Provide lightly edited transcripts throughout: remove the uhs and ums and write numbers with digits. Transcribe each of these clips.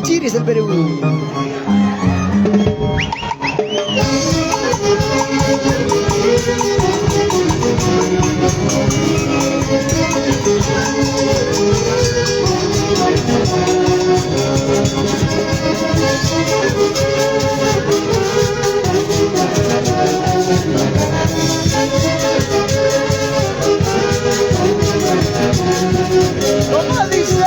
Chiris del Perú. ¿Cómo dice?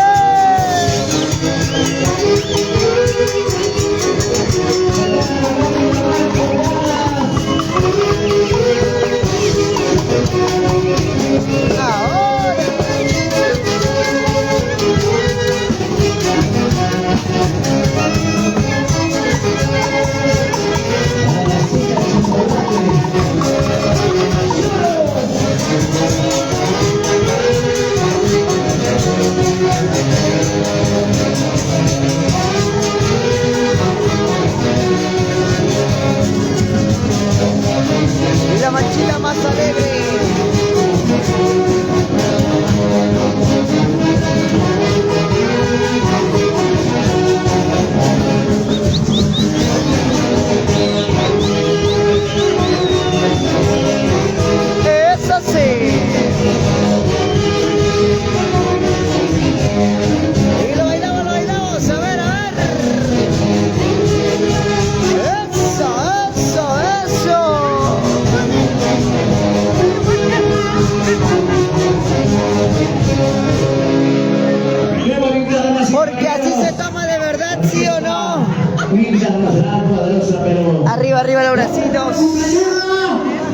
Y la manchita más alegre. Es así. Y lo bailamos, a ver, a ver. Eso. Porque así se toma de verdad, ¿sí o no? Arriba los bracitos.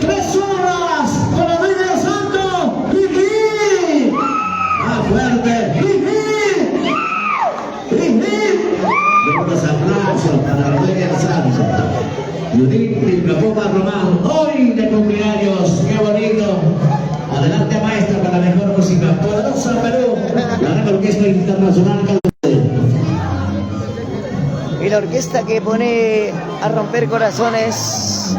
3 horas para el Rey del Santo. ¡Jiji! ¡Más fuerte! ¡Jiji! ¡Jiji! Unos aplausos para el Rey del Santo. Judith Diplopoma Román, hoy de cumpleaños. ¡Qué bonito! Adelante, maestra, para la mejor música. Poderosa Perú, la gran orquesta internacional. Y la orquesta que pone a romper corazones,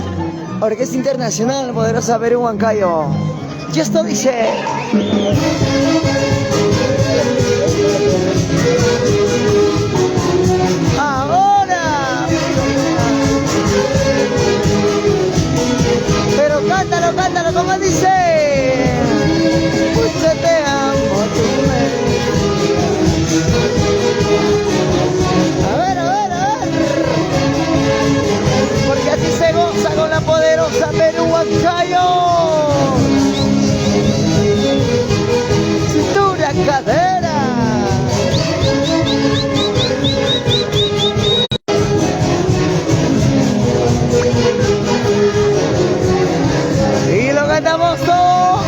Orquesta Internacional Poderosa Perú Huancayo. Y esto dice... Ahora. Pero cántalo, como dice. Pues te amo, tú me... Porque así se goza con la poderosa Perú Huancayo. Cintura, cadera. Y lo cantamos todos.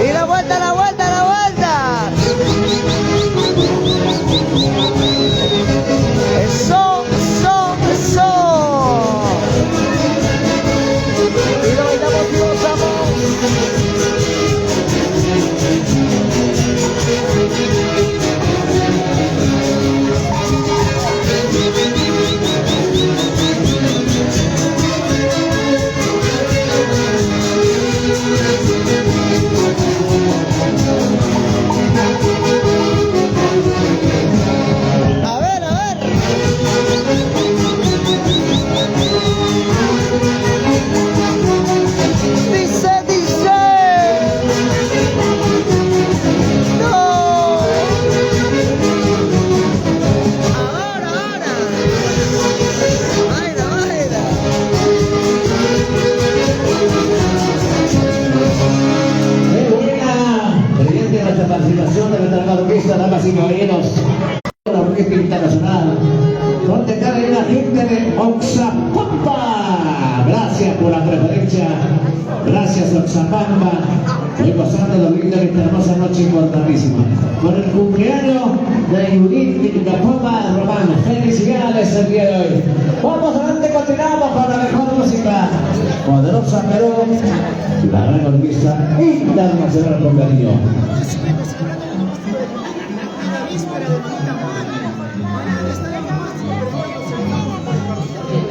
Y la vuelta. Eso. Y lo bailamos y gozamos. A ver. Dice. No. Ahora. Baila. Muy buena, brillante nuestra participación de nuestra orquesta, damas y caballeros. La orquesta internacional, donde cae la gente de Oxapampa. Gracias por la preferencia, gracias Oxapampa. Hoy gozando de vivir esta hermosa noche importantísima. Con el cumpleaños de Judith Diplopoma Román. Felicidades el día de hoy. Vamos adelante, continuamos con la mejor música. Poderosa Perú, la gran orquesta internacional con cariño.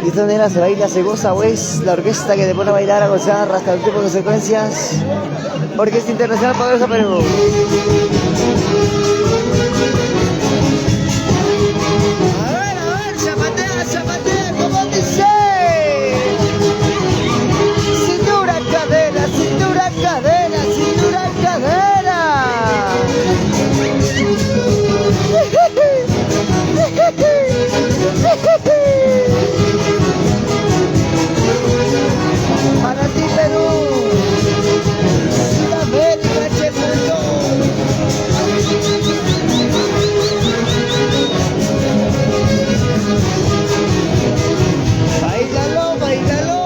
Y esta manera se baila, se goza, pues, la orquesta que te pone a bailar, a gozar hasta el tipo de consecuencias. Orquesta Internacional Poderosa Perú. A ver, zapatea, zapatea, ¿cómo dice? Cintura, cadera, cintura, cadera, cintura, cadera. Para ti, Perú, Sudamérica, che mundo. Bailalo, bailalo.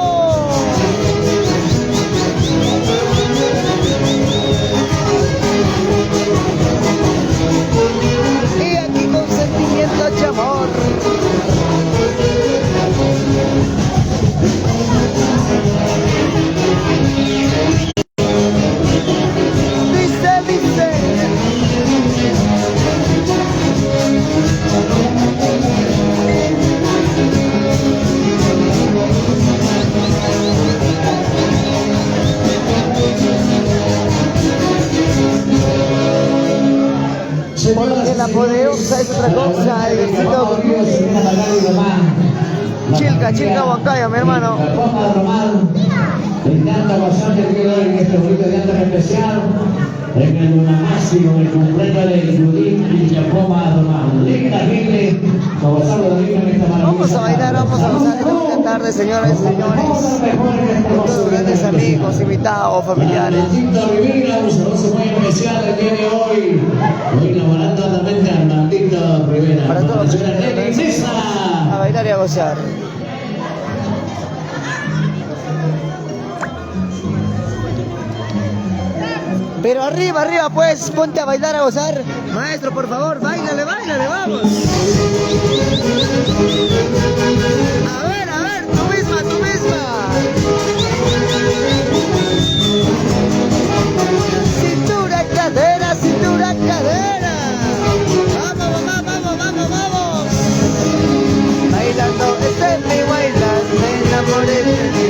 Y aquí con sentimiento de amor. Dice, dice. Porque la poderosa es otra cosa, el vecino Chilca, Chilca, Huancayo, mi hermano. La Copa de Román, me encanta bastante que hoy en este bonito día tan especial, en el Lunamáximo, en el cumpleaños de Judín y Giacomo Román. Linda gente, a gozar de la vida en esta maravillosa. Vamos a bailar, vamos a gozar esta bonita tarde, señoras y señores. Con todos los grandes amigos, invitados, familiares. Un saludo muy especial el día de hoy. Hoy inaugurando totalmente a Armandito Rivera. Para todos los chicos. a bailar y a gozar. Pero arriba, arriba, pues, ponte a bailar, a gozar. Maestro, por favor, báilale, báilale, vamos. A ver, tú misma, tú misma. Cintura, cadera, cintura, cadera. Vamos, vamos, vamos, vamos, vamos. Bailando, mi bailas, me enamoré de ti.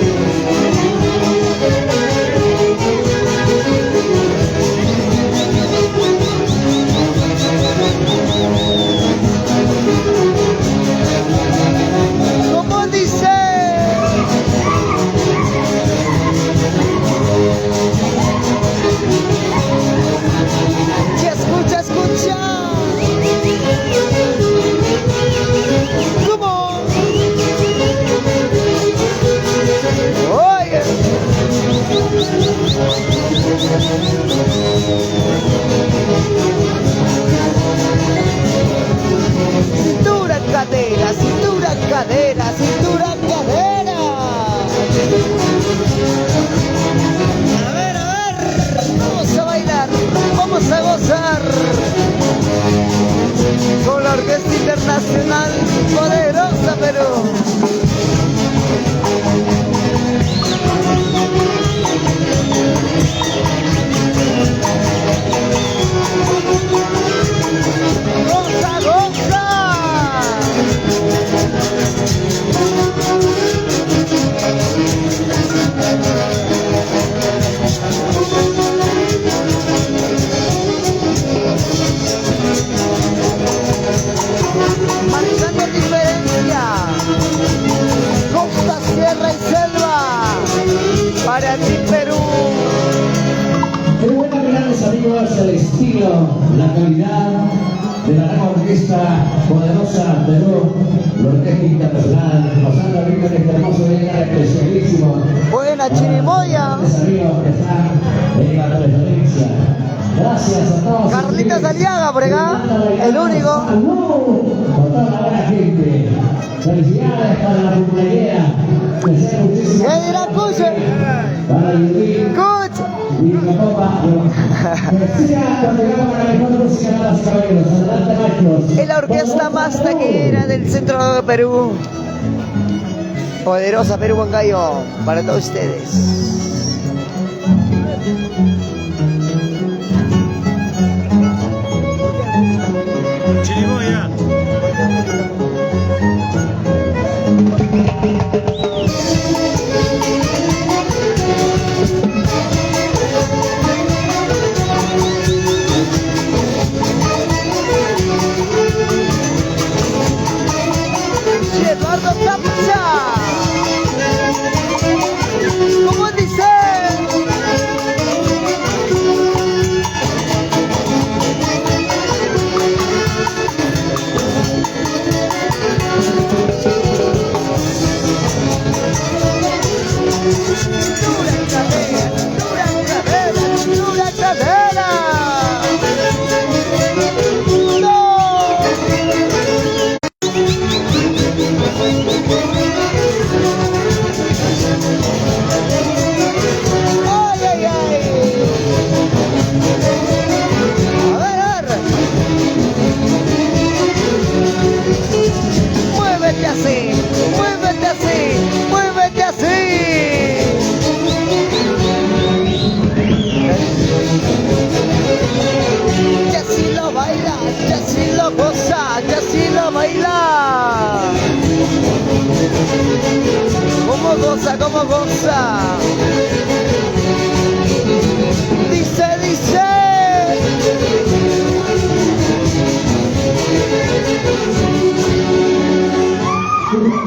¿Cómo dice? Ya escucha, escucha. ¿Cómo? Oye. Cintura, cadera, cintura, cadera, cintura, cadera. A ver, vamos a bailar, vamos a gozar con la Orquesta Internacional Poderosa Perú. ¡Goza, goza! Marcando diferencia, costa, sierra y selva, para ti Perú. Qué buena mirarles amigos el estilo, la calidad de la gran orquesta poderosa Perú, la Orquesta Internacional, pasando arriba en este hermoso día especialísimo. Buena chirimoya. Amigos que están en la preferencia. Gracias a todos. Carlitos Aliaga por acá, el único. ¡Salud! Por toda la buena gente. Felicidades para la cumpleañera. Que sea muchísimo. ¿Qué dirá Cucho? Para Yudín. Cucho. Y la copa. Que sea cuando llegamos a la mejor música, damas y caballeros. Adelante, maestros. Es la orquesta más taquillera del centro de Perú. Poderosa Perú, Huancayo, para todos ustedes. Chirimoya. como goza. Dice, dice.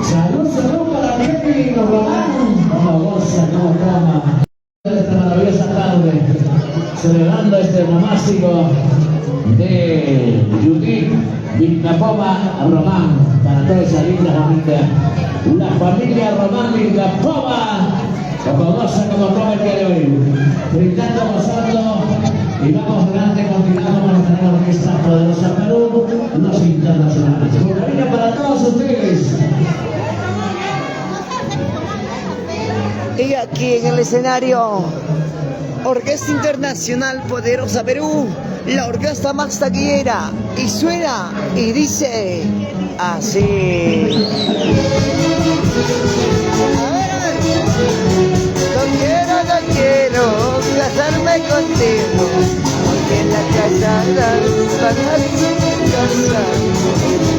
Salud, salud para Kevin Román. Como goza, como toma. Esta maravillosa tarde, celebrando este nomástico de Judith Vignapoma Román, para toda esa linda familia, la familia Román Vignapoma, como goza, como toma el día de hoy, brindando, gozando, y vamos adelante, continuamos con nuestra orquesta poderosa Perú, los internacionales. Con cariño para todos ustedes. Y aquí en el escenario, Orquesta Internacional Poderosa Perú, la orquesta más taquillera, y suena y dice así. A ver. No quiero casarme contigo, porque en la casa van a casa,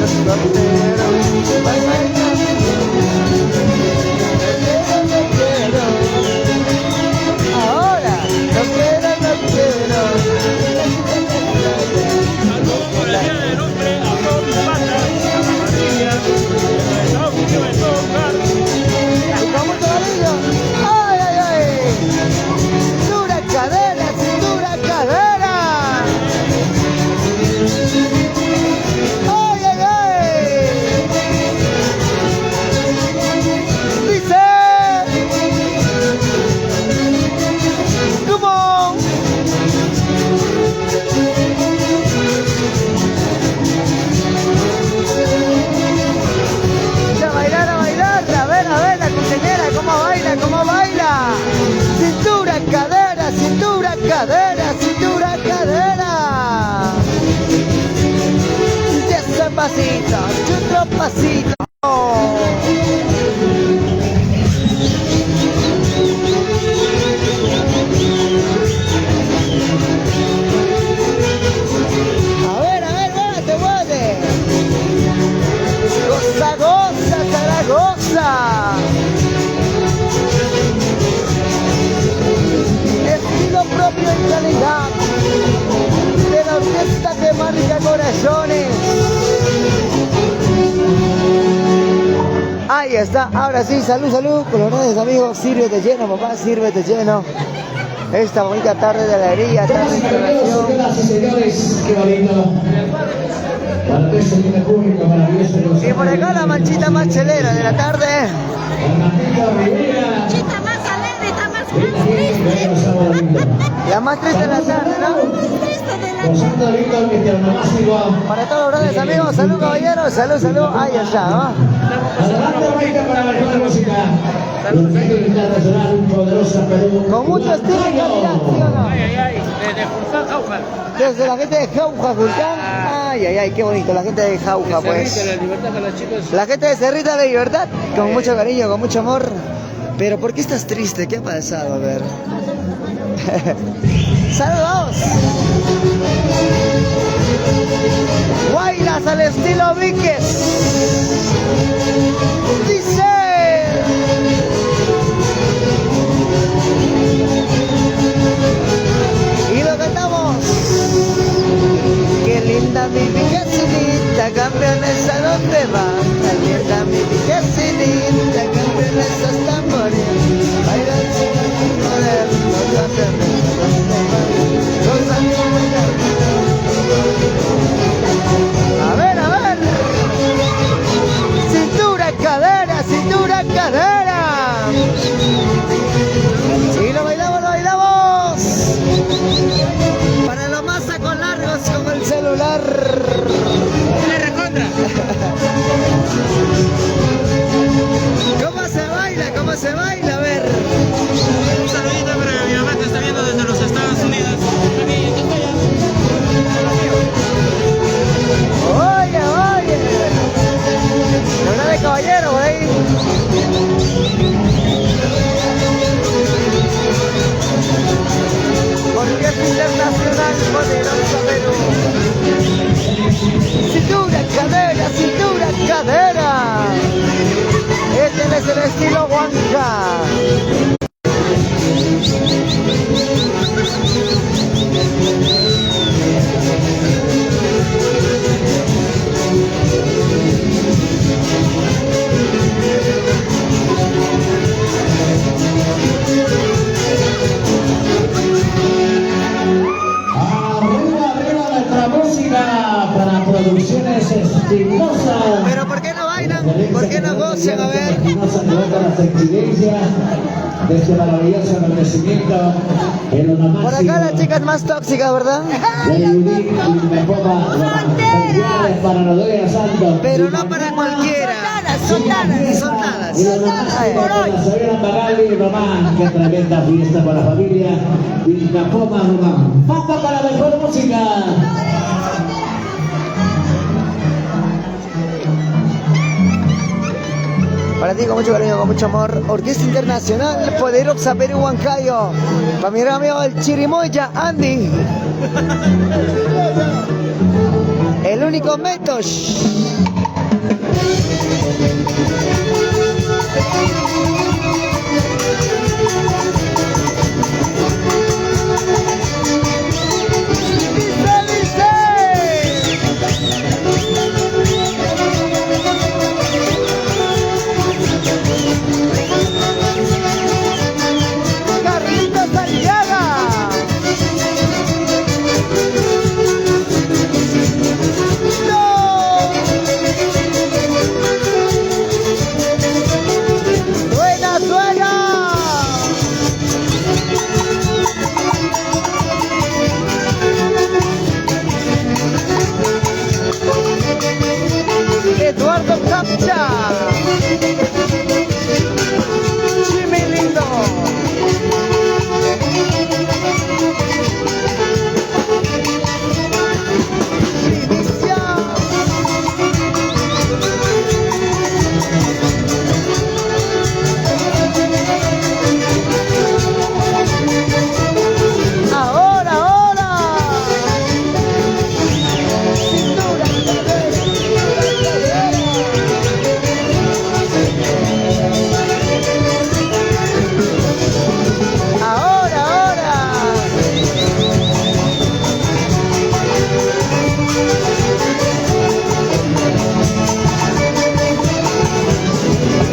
los solteros van a ahora, no quiero. Saludos por el día del hombre a todos mis patas, a la familia, a los que me tocan. ¿Y cómo te va? ¡Ay, ay, ay! ¡Cintura, cadera, cintura, cadera! ¡Ay, ay, ay! Dice... ¡Come on! A ver, la compañera, cómo baila. Cintura, cadera, cintura, cadera, cintura, cadera. Despacito, otro pasito. A ver, muévete. Goza, goza, Zaragoza. Estilo propio y calidad de la orquesta que marca corazones. Ahí está, ahora sí, salud, colores amigos, sírvete lleno, papá, sírvete lleno. Esta bonita tarde de alegría, tarde de celebración. Señoras y señores, qué bonito. Para todo este lindo público maravilloso. Y por acá la manchita más chelera de la tarde. Chita más alegre, está más triste. La más triste de la tarde, ¿no? Triste de la Para todos los grandes amigos, salud caballeros, salud, ahí está, ¿no? Adelante, bonita, para la mejor música. Orquesta Internacional Poderosa Perú. Con mucho estilo y calidad, ¿sí o no? Desde Fulcán, Jauja. Desde la gente de Jauja, Julcán. Ay, qué bonito, la gente de Jauja, pues. La libertad con los chicos. La gente de Cerrita de Libertad, con mucho cariño, con mucho amor. Pero ¿por qué estás triste? ¿Qué ha pasado? A ver. ¡Saludos! Bailas al estilo Víquez. Dice. Y lo cantamos. Qué linda mi Víquezinita, campeones a dónde va. Qué linda mi Víquezinita, campeones hasta morir. Baila el cine moderno, campeones a dónde van. Los amigos. A ver. Cintura, cadera, cintura. de este maravilloso agradecimiento en lo máximo. Por acá las chicas más tóxicas, ¿verdad? De Judith y Mepoma, felicidades para Rodríguez Santos. Pero no para cualquiera. Soldadas. Soldadas. Y lo máximo por hoy. para la señora Magali y Román, qué tremenda fiesta para la familia. Y Mepoma, Román. Vamos para la mejor música. Para ti con mucho cariño, con mucho amor, Orquesta Internacional Poderosa Perú Huancayo. Para mi gran amigo el Chirimoya Andy. El único Metos. Carlitos Aliaga. Suena, suena. Eduardo Capcha. Jimmy Lindo. Ahora, ahora. Ahora, ahora.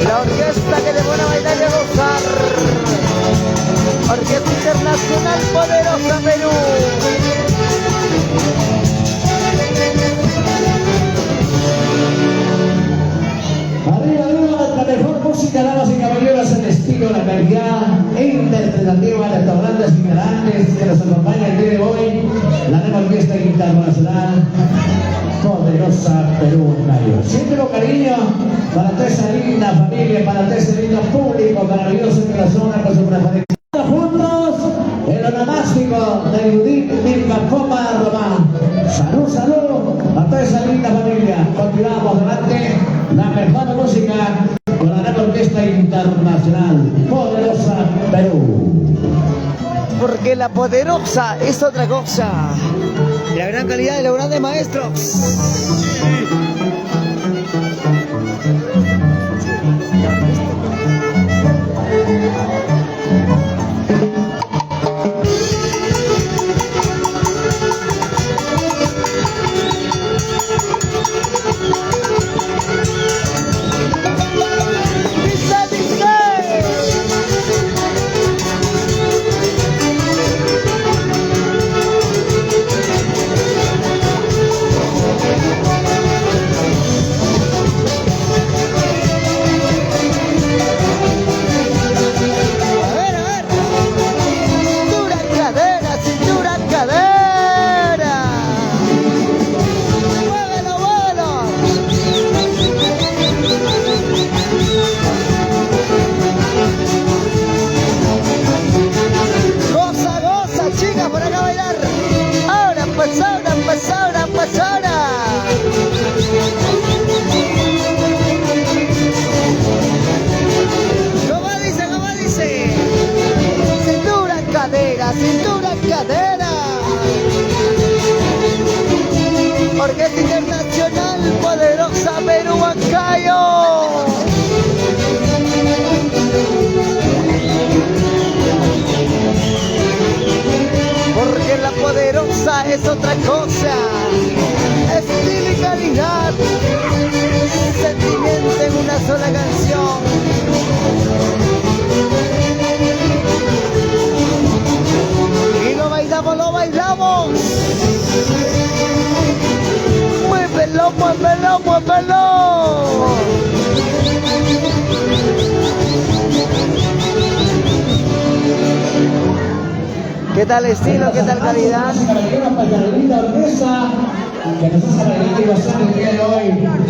La orquesta que le pone a bailar y a gozar. Orquesta Internacional Poderosa Perú. Arriba, arriba, la mejor música, damas y caballeros, el estilo, la calidad interpretativa de restaurantes y grandes que nos acompaña el día de hoy, la nueva Orquesta Internacional Poderosa Perú Huancayo. Siempre con cariño para toda esa linda familia, para todo ese lindo público maravilloso que nos honra con su preferencia. Juntos, el onomástico de Judith Milka Poma Román. Salud, salud a toda esa linda familia. Continuamos adelante, la mejor música con la nueva Orquesta Internacional Poderosa Perú. Porque la poderosa es otra cosa. La gran calidad de los grandes maestros. Cintura, cadera. Orquesta Internacional Poderosa Perú Huancayo. Porque la poderosa es otra cosa. Estilo y calidad. Sentimiento en una sola canción. Lo bailamos. Muévelo, muévelo, muévelo. tal estilo? ¿Qué tal calidad?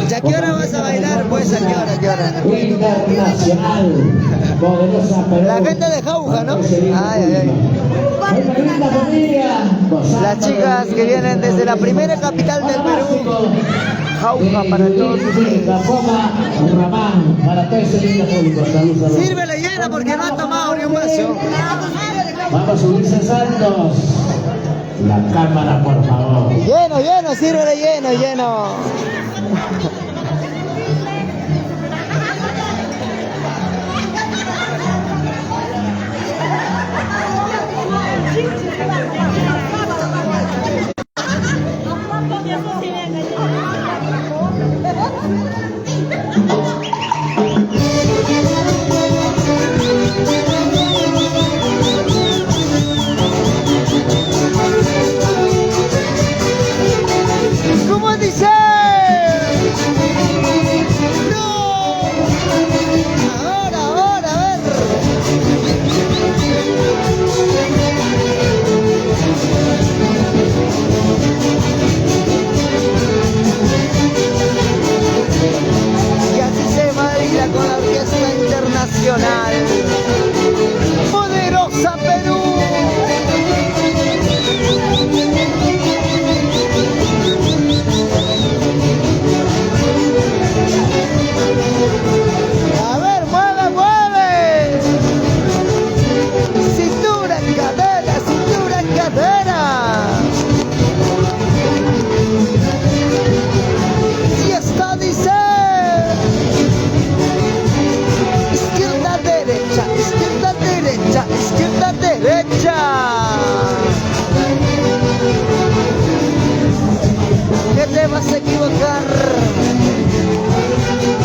¿Ya a qué hora vas a bailar? Pues, ¿a qué hora? ¿A qué hora? Internacional, poderosa Perú. La gente de Jauja, ¿no? Ay, ay, ay. Las chicas que vienen desde la primera capital del Perú. Jauja para todos ustedes. Para todo ese lindo público. Salud, salud. Sírvele llena porque no ha tomado ni un vaso. Vamos, Ulises Santos. La cámara, por favor. Lleno, lleno, sírvele lleno, lleno. ¿Cómo dice? ¡No! Ahora, a ver. Y así se baila con la Orquesta Internacional. ¡Poderosa Perú! A ver, mueve, mueve. Cintura, cadera, cintura, cadera. Y esto dice: izquierda, derecha, izquierda, derecha, izquierda, derecha. Que te vas a equivocar,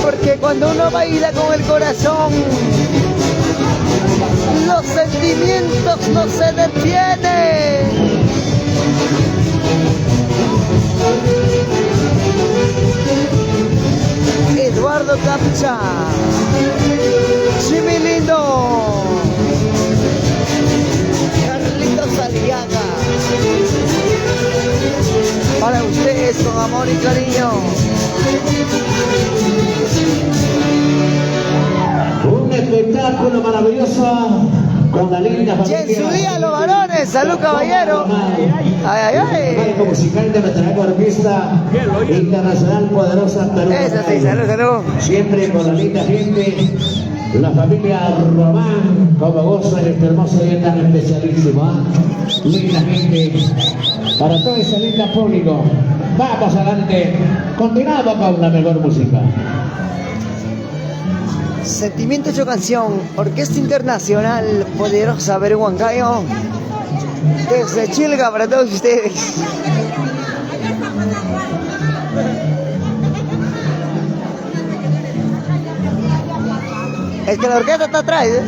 porque cuando uno baila con el corazón, los sentimientos no se detienen. Eduardo Capcha, Jimmy Lindo, Carlitos Aliaga, para ustedes con amor y cariño. Un espectáculo maravilloso con la linda Y familia. en su día los varones, salud caballero. Ay, ay, ay. Marco musical de nuestra orquesta internacional poderosa Perú. Eso sí, salud, salud. Siempre con la linda gente, la familia Román, como goza en este hermoso día tan especialísimo. Linda gente, para todo ese lindo público. Vamos adelante, continuamos con la mejor música. Sentimiento hecho canción, Orquesta Internacional Poderosa Perú Huancayo. Desde Chilga para todos ustedes. Es que la orquesta está atrás, ¿eh?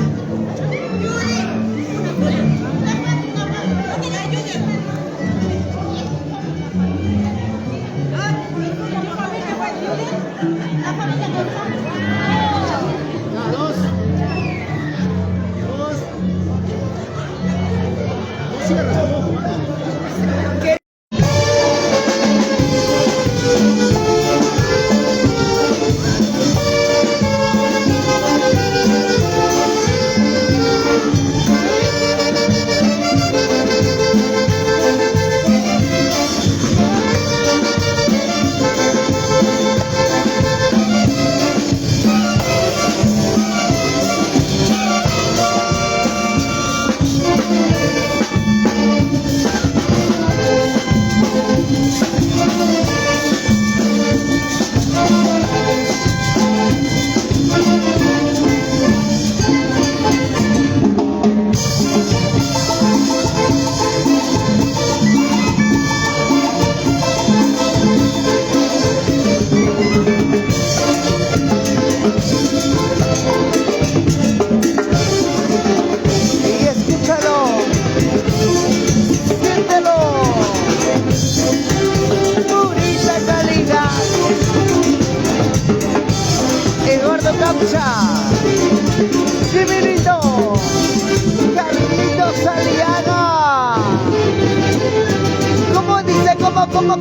¿Cómo?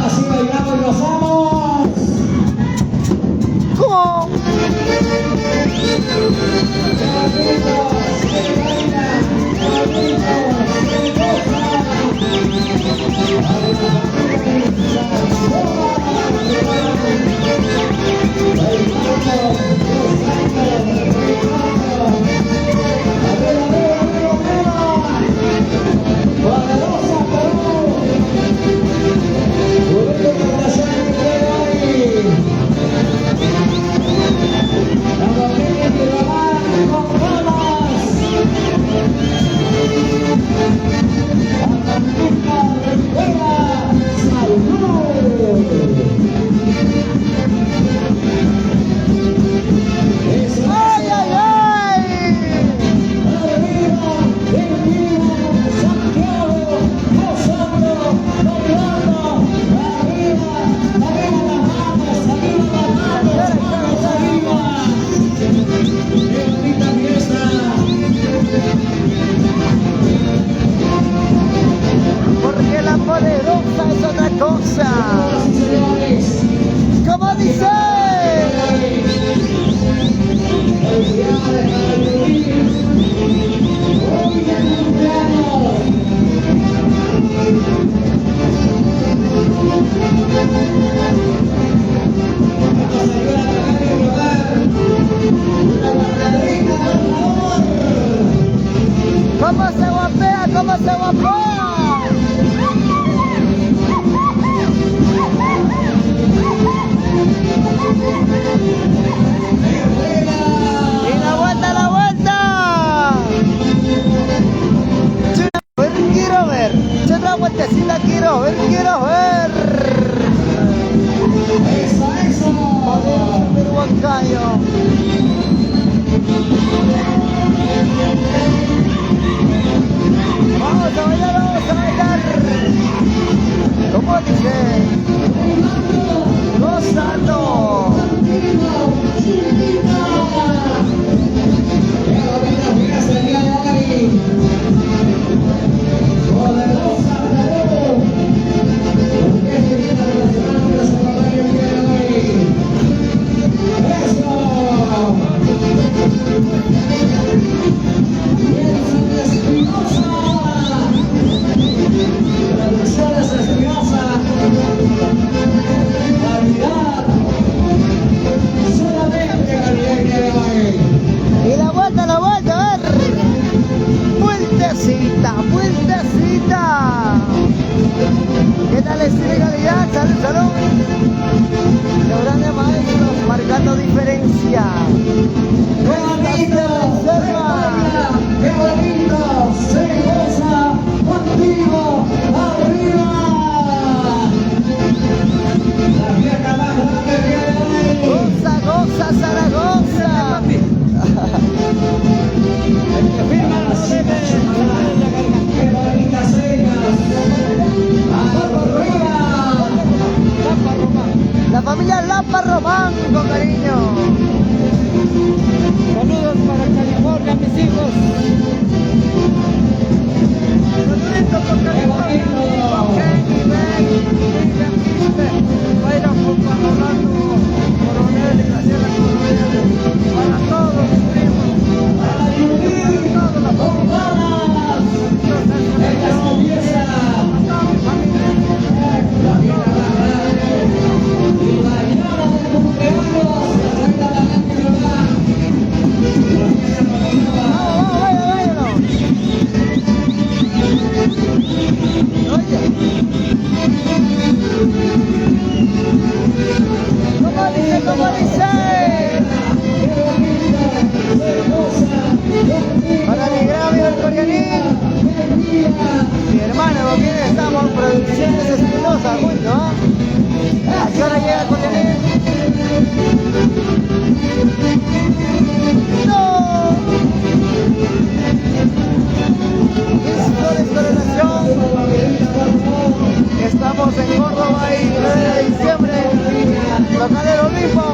Así bailamos y gozamos. ¿Cómo? Porque la poderosa es otra cosa. ¿Cómo dice? ¿Cómo se guapea? ¿Cómo se guapea? Y la vuelta. Quiero ver. Yo otra vueltecita quiero ver. Huancayo. Vamos a bailar. ¿Cómo dice? Gozando. Y la vuelta, a ver. Vueltecita. ¿Qué tal estilo y calidad? Salud. Los grandes maestros marcando diferencia. ¡Qué bonito! ¡Se goza contigo! ¡Arriba! La fiesta más grande que hay. Goza, Zaragoza. ¡Qué bonitas cenas! ¡Arriba! La familia Lapa Román, con cariño. Saludos para California, mis hijos. Saluditos por California, Kenny, Ben, Bayram, Juan Orlando, Coronel, Graciela Coronel, para todos mis primos, para toda la familia. ¿Cómo dice? Para mi gran amigo el Coreanín, mi hermano con quien estamos, Producciones Espinosa, junto, ¿a qué hora llega el Coreanín? ¡No! Flores Coronación. Estamos en Córdoba y 9 de diciembre, local del Olimpo.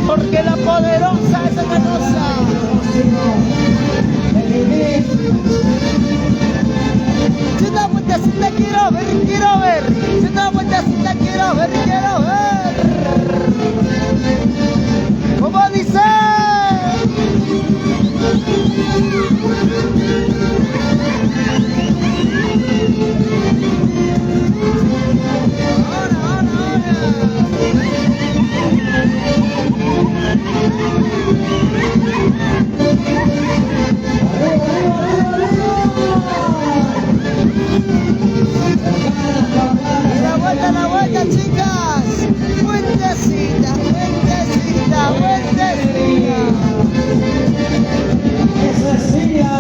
Porque la poderosa es hermosa. Si una vueltecita quiero ver, quiero ver. Si una vueltecita quiero ver, quiero ver. ¿Cómo dice? La vuelta, chicas. Vueltecita, vueltecita, vueltecita. Eso es Silvia.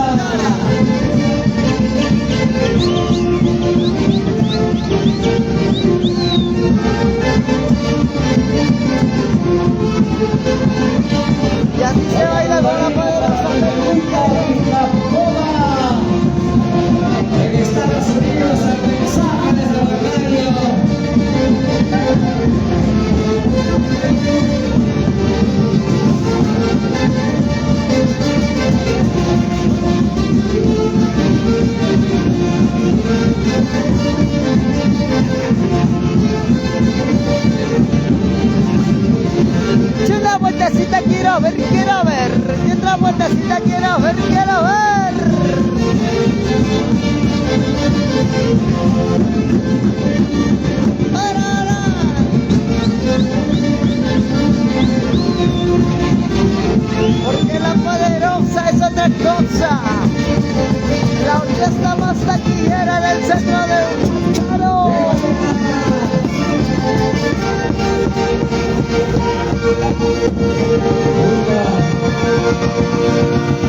Y así se baila con la poderosa. En Estados Unidos, el mensaje desde la radio. Si una vueltecita quiero ver, quiero ver. Si otra vueltecita quiero ver, quiero ver. ¡Para! Porque la poderosa es otra cosa. La orquesta más taquillera del centro de Claro. Silvia.